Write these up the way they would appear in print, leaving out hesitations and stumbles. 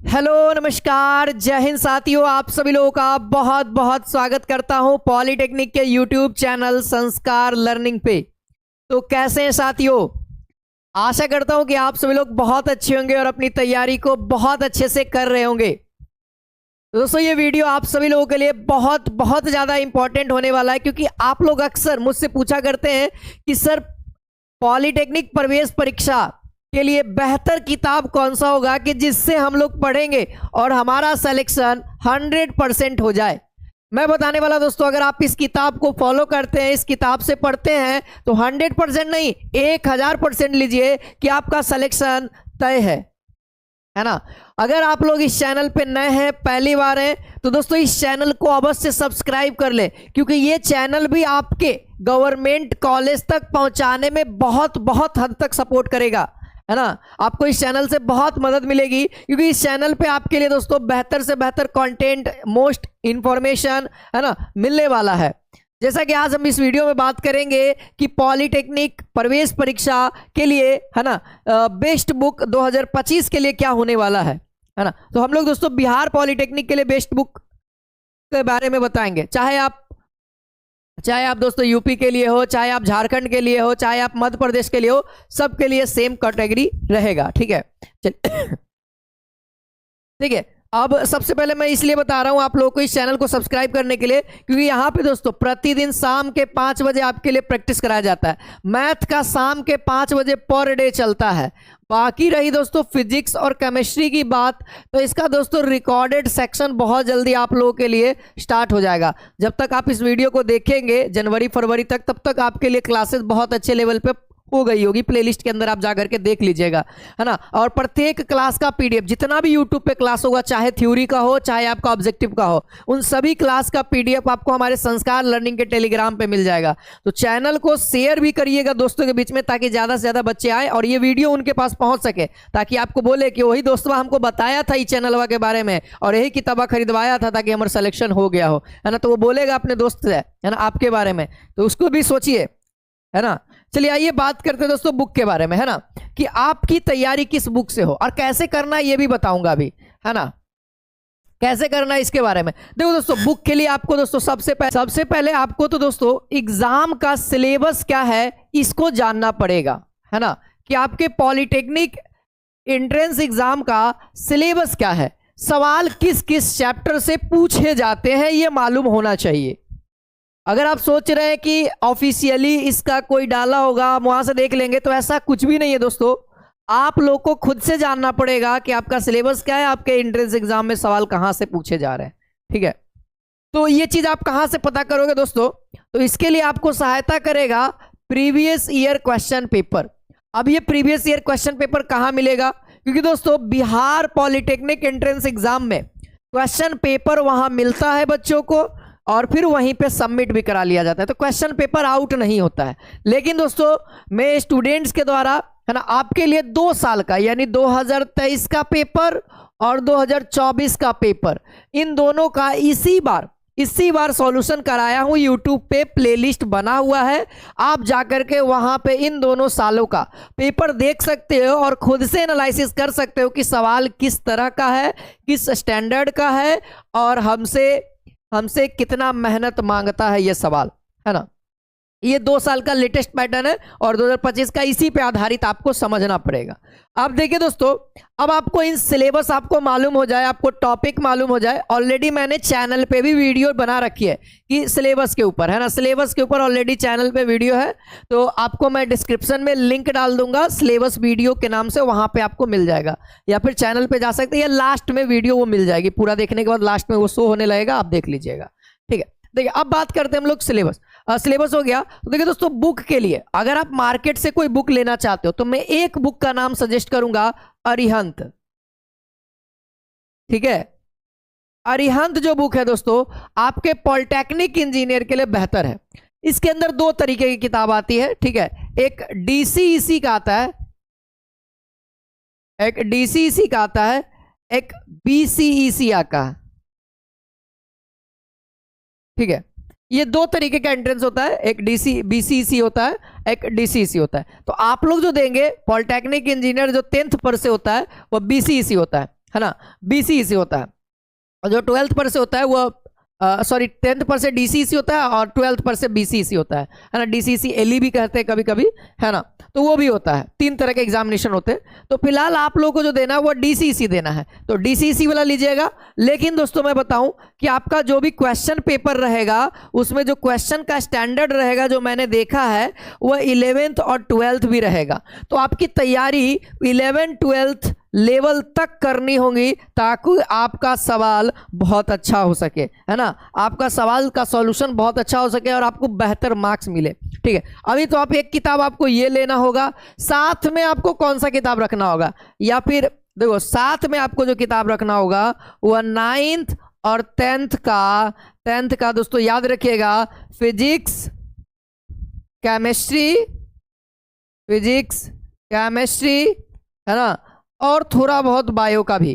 Hello नमस्कार जय हिंद साथियों, आप सभी लोगों का बहुत बहुत स्वागत करता हूं पॉलिटेक्निक के यूट्यूब चैनल संस्कार लर्निंग पे। तो कैसे हैं साथियों? आशा करता हूं कि आप सभी लोग बहुत अच्छे होंगे और अपनी तैयारी को बहुत अच्छे से कर रहे होंगे। तो दोस्तों ये वीडियो आप सभी लोगों के लिए बहुत बहुत ज़्यादा इंपॉर्टेंट होने वाला है, क्योंकि आप लोग अक्सर मुझसे पूछा करते हैं कि सर पॉलिटेक्निक प्रवेश परीक्षा के लिए बेहतर किताब कौन सा होगा कि जिससे हम लोग पढ़ेंगे और हमारा सिलेक्शन 100% हो जाए। मैं बताने वाला दोस्तों, अगर आप इस किताब को फॉलो करते हैं, इस किताब से पढ़ते हैं तो 100% नहीं 1000% लीजिए कि आपका सिलेक्शन तय है ना। अगर आप लोग इस चैनल पे नए हैं, पहली बार हैं, तो दोस्तों इस चैनल को अवश्य सब्सक्राइब कर ले, क्योंकि ये चैनल भी आपके गवर्नमेंट कॉलेज तक पहुंचाने में बहुत बहुत हद तक सपोर्ट करेगा, है ना। आपको इस चैनल से बहुत मदद मिलेगी, क्योंकि इस चैनल पे आपके लिए दोस्तों बेहतर से बेहतर कंटेंट, मोस्ट इंफॉर्मेशन, है ना, मिलने वाला है। जैसा कि आज हम इस वीडियो में बात करेंगे कि पॉलिटेक्निक प्रवेश परीक्षा के लिए, है ना, बेस्ट बुक 2025 के लिए क्या होने वाला है ना। तो हम लोग दोस्तों बिहार पॉलिटेक्निक के लिए बेस्ट बुक के बारे में बताएंगे। चाहे आप दोस्तों यूपी के लिए हो, चाहे आप झारखंड के लिए हो, चाहे आप मध्य प्रदेश के लिए हो, सबके लिए सेम कैटेगरी रहेगा। ठीक है, चलिए ठीक है। अब सबसे पहले मैं इसलिए बता रहा हूं आप लोगों को इस चैनल को सब्सक्राइब करने के लिए, क्योंकि यहां पे दोस्तों प्रतिदिन शाम के 5 बजे आपके लिए प्रैक्टिस कराया जाता है। मैथ का शाम के 5 बजे पर डे चलता है। बाकी रही दोस्तों फिजिक्स और केमिस्ट्री की बात, तो इसका दोस्तों रिकॉर्डेड सेक्शन बहुत जल्दी आप लोगों के लिए स्टार्ट हो जाएगा। जब तक आप इस वीडियो को देखेंगे जनवरी फरवरी तक, तब तक आपके लिए क्लासेस बहुत अच्छे लेवल पे हो गई होगी। प्लेलिस्ट के अंदर आप जाकर के देख लीजिएगा, है ना। और प्रत्येक क्लास का पीडीएफ, जितना भी यूट्यूब पे क्लास होगा, चाहे थ्योरी का हो चाहे आपका ऑब्जेक्टिव का हो, उन सभी क्लास का पीडीएफ आपको हमारे संस्कार लर्निंग के टेलीग्राम पे मिल जाएगा। तो चैनल को शेयर भी करिएगा दोस्तों के बीच में, ताकि ज्यादा से ज्यादा बच्चे आए और ये वीडियो उनके पास पहुंच सके, ताकि आपको बोले कि वही दोस्तवा हमको बताया था इस चैनलवा के बारे में और यही किताबा खरीदवाया था ताकि हमारा सिलेक्शन हो गया हो, है ना। तो वो बोलेगा अपने दोस्त से, है ना, आपके बारे में, तो उसको भी सोचिए, है ना। चलिए आइए बात करते हैं दोस्तों बुक के बारे में, है ना, कि आपकी तैयारी किस बुक से हो और कैसे करना है ये भी बताऊंगा अभी, है ना, कैसे करना है इसके बारे में। देखो दोस्तों, बुक के लिए आपको दोस्तों सबसे पहले आपको तो दोस्तों एग्जाम का सिलेबस क्या है इसको जानना पड़ेगा, है ना, कि आपके पॉलिटेक्निक एंट्रेंस एग्जाम का सिलेबस क्या है, सवाल किस किस चैप्टर से पूछे जाते हैं ये मालूम होना चाहिए। अगर आप सोच रहे हैं कि ऑफिशियली इसका कोई डाला होगा हम वहां से देख लेंगे, तो ऐसा कुछ भी नहीं है दोस्तों। आप लोग को खुद से जानना पड़ेगा कि आपका सिलेबस क्या है, आपके एंट्रेंस एग्जाम में सवाल कहां से पूछे जा रहे हैं। ठीक है, तो ये चीज आप कहां से पता करोगे दोस्तों? तो इसके लिए आपको सहायता करेगा प्रीवियस ईयर क्वेश्चन पेपर। अब ये प्रीवियस ईयर क्वेश्चन पेपर कहां मिलेगा? क्योंकि दोस्तों बिहार पॉलिटेक्निक एंट्रेंस एग्जाम में क्वेश्चन पेपर वहां मिलता है बच्चों को, और फिर वहीं पे सबमिट भी करा लिया जाता है। तो क्वेश्चन पेपर आउट नहीं होता है। लेकिन दोस्तों मैं स्टूडेंट्स के द्वारा, है ना, आपके लिए 2 साल का यानी 2023 का पेपर और 2024 का पेपर, इन दोनों का इसी बार सॉल्यूशन कराया हूं। यूट्यूब पे प्लेलिस्ट बना हुआ है, आप जाकर के वहां पे इन दोनों सालों का पेपर देख सकते हो और खुद से एनालिसिस कर सकते हो कि सवाल किस तरह का है, किस स्टैंडर्ड का है और हमसे कितना मेहनत मांगता है ये सवाल, है ना। ये 2 साल का लेटेस्ट पैटर्न है और 2025 का इसी पे आधारित आपको समझना पड़ेगा। अब देखिए दोस्तों, अब आपको इन सिलेबस आपको मालूम हो जाए, आपको टॉपिक मालूम हो जाए, ऑलरेडी मैंने चैनल पे भी वीडियो बना रखी है कि सिलेबस के ऊपर, है ना, सिलेबस के ऊपर ऑलरेडी चैनल पे वीडियो है। तो आपको मैं डिस्क्रिप्शन में लिंक डाल दूंगा सिलेबस वीडियो के नाम से, वहां पे आपको मिल जाएगा, या फिर चैनल पे जा सकते हैं, या लास्ट में वीडियो वो मिल जाएगी। पूरा देखने के बाद लास्ट में वो शो होने लगेगा, आप देख लीजिएगा। ठीक है, देखिए अब बात करते हैं हम लोग सिलेबस हो गया। तो देखिए दोस्तों, बुक के लिए अगर आप मार्केट से कोई बुक लेना चाहते हो तो मैं एक बुक का नाम सजेस्ट करूंगा, अरिहंत। ठीक है, अरिहंत जो बुक है दोस्तों आपके पॉलिटेक्निक इंजीनियर के लिए बेहतर है। इसके अंदर 2 तरीके की किताब आती है। ठीक है, एक डीसीईसी का आता है, एक बीसीईसी का है। ठीक है, ये 2 तरीके का एंट्रेंस होता है, एक बीसीईसी होता है, एक डीसीईसी होता है। तो आप लोग जो देंगे पॉलिटेक्निक इंजीनियर जो 10th पर से होता है वो बीसीईसी होता है ना, बीसीईसी होता है। और जो 12th पर से होता है वो 10th पर से डीसीईसी होता है और 12th पर से बीसीईसी होता है ना। डीसीईसी एलई भी कहते हैं कभी कभी, है ना, तो वो भी होता है। 3 तरह के एग्जामिनेशन होते हैं। तो फिलहाल आप लोगों को जो देना है वो डीसीईसी देना है, तो डीसीईसी वाला लीजिएगा। लेकिन दोस्तों मैं बताऊं कि आपका जो भी क्वेश्चन पेपर रहेगा उसमें जो क्वेश्चन का स्टैंडर्ड रहेगा, जो मैंने देखा है, वह 11th और 12th भी रहेगा। तो आपकी तैयारी 11th 12th लेवल तक करनी होगी ताकि आपका सवाल बहुत अच्छा हो सके, है ना, आपका सवाल का सॉल्यूशन बहुत अच्छा हो सके और आपको बेहतर मार्क्स मिले। ठीक है, अभी तो आप एक किताब आपको ये लेना होगा, साथ में आपको कौन सा किताब रखना होगा, या फिर देखो साथ में आपको जो किताब रखना होगा वह 9th और 10th का दोस्तों याद रखिएगा, फिजिक्स केमिस्ट्री, है ना, और थोड़ा बहुत बायो का भी,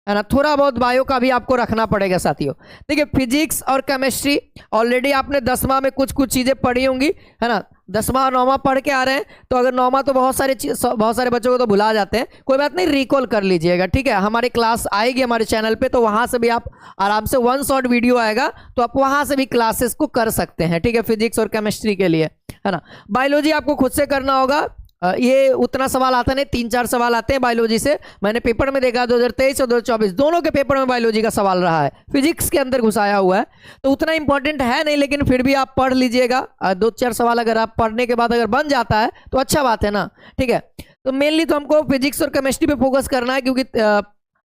है ना, थोड़ा बहुत बायो का भी आपको रखना पड़ेगा साथियों। देखिए फिजिक्स और केमिस्ट्री ऑलरेडी आपने 10वां में कुछ चीजें पढ़ी होंगी, है ना, 10वां और 9वां पढ़ के आ रहे हैं, तो अगर 9वां तो बहुत सारे बच्चों को तो भुला जाते हैं, कोई बात नहीं, रिकॉल कर लीजिएगा। ठीक है, हमारी क्लास आएगी हमारे चैनल पे, तो वहां से भी आप आराम से 1 शॉर्ट वीडियो आएगा, तो आप वहां से भी क्लासेस को कर सकते हैं। ठीक है, फिजिक्स और केमिस्ट्री के लिए, है ना। बायोलॉजी आपको खुद से करना होगा, ये उतना सवाल आता नहीं, 3-4 सवाल आते हैं बायोलॉजी से, मैंने पेपर में देखा 2023 और 2024 दोनों के पेपर में बायोलॉजी का सवाल रहा है, फिजिक्स के अंदर घुसाया हुआ है, तो उतना इंपॉर्टेंट है नहीं, लेकिन फिर भी आप पढ़ लीजिएगा। 2-4 सवाल अगर आप पढ़ने के बाद अगर बन जाता है तो अच्छा बात है ना। ठीक है, तो मेनली तो हमको फिजिक्स और केमिस्ट्री पे फोकस करना है, क्योंकि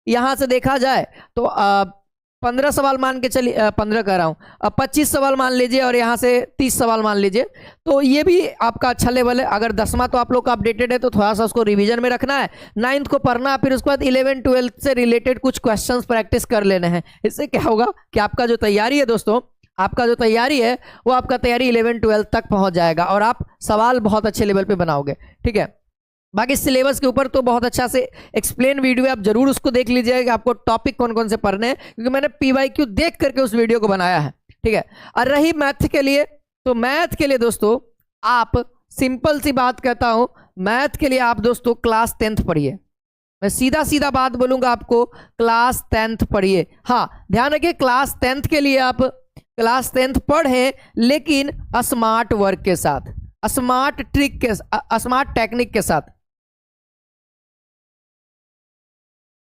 यहां से देखा जाए तो 15 सवाल मान के चलिए, 15 कह रहा हूँ, अब 25 सवाल मान लीजिए और यहाँ से 30 सवाल मान लीजिए, तो ये भी आपका अच्छा लेवल है। अगर 10वां तो आप लोग का अपडेटेड है, तो थोड़ा सा उसको रिवीजन में रखना है, 9th को पढ़ना है, फिर उसके बाद 11 12 से रिलेटेड कुछ क्वेश्चंस प्रैक्टिस कर लेने हैं। इससे क्या होगा कि आपका जो तैयारी है दोस्तों, आपका जो तैयारी है वो आपका तैयारी 11 12 तक पहुंच जाएगा और आप सवाल बहुत अच्छे लेवल पे बनाओगे। ठीक है, बाकी सिलेबस के ऊपर तो बहुत अच्छा से एक्सप्लेन वीडियो है, आप जरूर उसको देख लीजिएगा कि आपको टॉपिक कौन कौन से पढ़ने हैं, क्योंकि मैंने PYQ देख करके उस वीडियो को बनाया है। ठीक है, और रही मैथ के लिए, तो मैथ के लिए दोस्तों आप सिंपल सी बात कहता हूं, मैथ के लिए आप दोस्तों क्लास 10th पढ़िए। मैं सीधा सीधा बात बोलूंगा आपको, क्लास 10th पढ़िए। हाँ ध्यान रखिए, क्लास 10th के लिए आप क्लास 10th पढ़े, लेकिन स्मार्ट वर्क के साथ, स्मार्ट टेक्निक के साथ,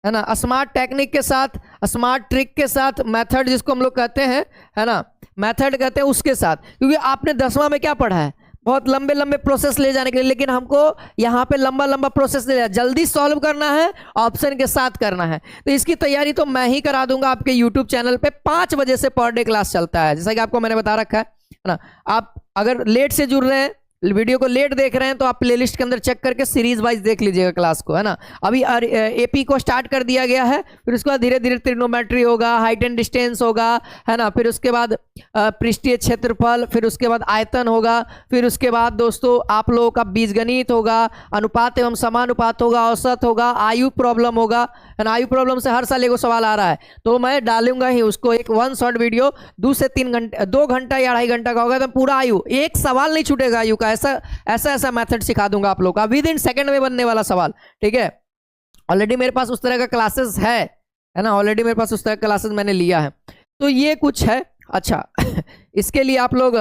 है ना, स्मार्ट टेक्निक के साथ, स्मार्ट ट्रिक के साथ, मेथड जिसको हम लोग कहते हैं, है ना, मेथड कहते हैं, उसके साथ। क्योंकि आपने 10वां में क्या पढ़ा है, बहुत लंबे लंबे प्रोसेस ले जाने के लिए, लेकिन हमको यहाँ पे लंबा लंबा प्रोसेस ले जल्दी सॉल्व करना है, ऑप्शन के साथ करना है। तो इसकी तैयारी तो मैं ही करा दूंगा आपके यूट्यूब चैनल पे, 5 बजे से पर डे क्लास चलता है, जैसा कि आपको मैंने बता रखा है ना। आप अगर लेट से जुड़ रहे हैं, वीडियो को लेट देख रहे हैं, तो आप प्लेलिस्ट के अंदर चेक करके सीरीज वाइज देख लीजिएगा क्लास को, है ना। अभी AP को स्टार्ट कर दिया गया है, फिर उसके बाद धीरे धीरे ट्रिग्नोमेट्री होगा, हाइट एंड डिस्टेंस होगा, है ना, फिर उसके बाद पृष्ठीय क्षेत्रफल, फिर उसके बाद आयतन होगा, फिर उसके बाद दोस्तों आप लोगों का बीजगणित होगा, अनुपात एवं समानुपात होगा, औसत होगा, आयु प्रॉब्लम होगा, है ना। आयु प्रॉब्लम से हर साल एगो सवाल आ रहा है, तो मैं डालूंगा ही उसको एक 1 शॉर्ट वीडियो, 2 से 3 घंटे, 2 घंटा या 2.5 घंटा का होगा, तो पूरा आयु, एक सवाल नहीं छूटेगा आयु का, ऐसा मेथड सिखा दूंगा आप लोग का, विद इन सेकंड में बनने वाला सवाल। ठीक है, ऑलरेडी मेरे पास उस तरह का क्लासेस है ना, ऑलरेडी मेरे पास उस तरह का क्लासेस मैंने लिया है, तो ये कुछ है। अच्छा इसके लिए आप लोग,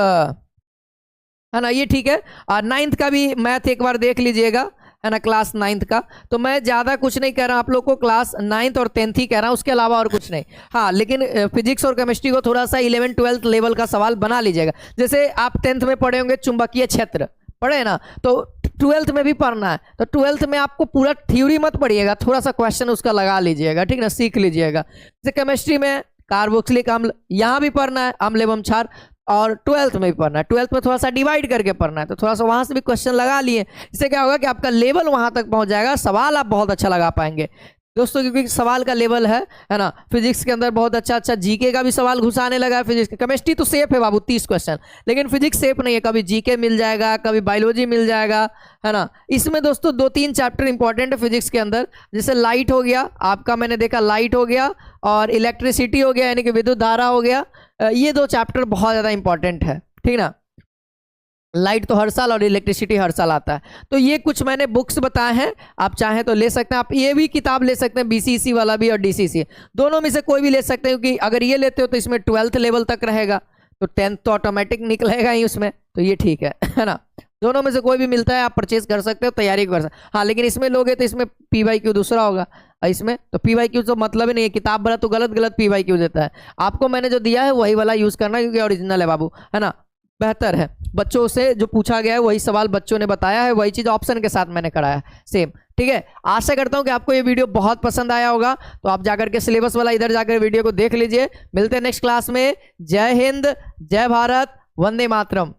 है ना, ये ठीक है। 9th का भी मैथ एक बार देख लीजिएगा, है ना, क्लास 9th का। तो मैं ज्यादा कुछ नहीं कह रहा आप लोग को, क्लास 9th और 10th ही कह रहा हूं, उसके अलावा और कुछ नहीं। हाँ, लेकिन फिजिक्स और केमिस्ट्री को थोड़ा सा 11 12 लेवल का सवाल बना लीजिएगा। जैसे आप 10th में पढ़े होंगे चुंबकीय क्षेत्र, पढ़े ना, तो 12th में भी पढ़ना है, तो 12th में आपको पूरा थ्योरी मत पढ़िएगा, थोड़ा सा क्वेश्चन उसका लगा लीजिएगा, ठीक ना, सीख लीजिएगा। जैसे केमिस्ट्री में कार्बोक्सिलिक अम्ल यहाँ भी पढ़ना है, अम्ल एवं क्षार, और 12th में भी पढ़ना है। 12th में थोड़ा सा डिवाइड करके पढ़ना है, तो थोड़ा सा वहां से भी क्वेश्चन लगा लिए, इससे क्या होगा कि आपका लेवल वहां तक पहुंच जाएगा, सवाल आप बहुत अच्छा लगा पाएंगे दोस्तों, क्योंकि सवाल का लेवल है ना। फिजिक्स के अंदर बहुत अच्छा अच्छा जीके का भी सवाल घुसाने लगा है, फिजिक्स केमिस्ट्री तो सेफ है बाबू 30 क्वेश्चन, लेकिन फिजिक्स सेफ नहीं है, कभी जीके मिल जाएगा, कभी बायोलॉजी मिल जाएगा, है ना। इसमें दोस्तों 2-3 चैप्टर इंपॉर्टेंट है फिजिक्स के अंदर, जैसे लाइट हो गया आपका, मैंने देखा लाइट हो गया, और इलेक्ट्रिसिटी हो गया, यानी कि विद्युत धारा हो गया, ये 2 चैप्टर बहुत ज्यादा इंपॉर्टेंट है, ठीक ना। लाइट तो हर साल और इलेक्ट्रिसिटी हर साल आता है। तो ये कुछ मैंने बुक्स बताए हैं, आप चाहें तो ले सकते हैं। आप ये भी किताब ले सकते हैं, बीसीसी वाला भी और डीसीसी, दोनों में से कोई भी ले सकते हैं, क्योंकि अगर ये लेते हो तो इसमें 12th लेवल तक रहेगा, तो 10th तो ऑटोमेटिक निकलेगा ही उसमें, तो ये ठीक है ना। दोनों में से कोई भी मिलता है, आप परचेज कर सकते हो, तैयारी कर सकते हो। हाँ, लेकिन इसमें लोगे तो इसमें PYQ दूसरा होगा, इसमें तो PYQ तो मतलब ही नहीं है। किताब वाला तो गलत गलत PYQ देता है। आपको मैंने जो दिया है वही वाला यूज करना, क्योंकि ओरिजिनल है बाबू, है ना, बेहतर है। बच्चों से जो पूछा गया है वही सवाल बच्चों ने बताया है, वही चीज ऑप्शन के साथ मैंने कराया सेम, ठीक है। आशा करता हूं कि आपको ये वीडियो बहुत पसंद आया होगा, तो आप जाकर के सिलेबस वाला इधर जाकर वीडियो को देख लीजिए। मिलते हैं नेक्स्ट क्लास में। जय हिंद, जय भारत, वंदे मातरम।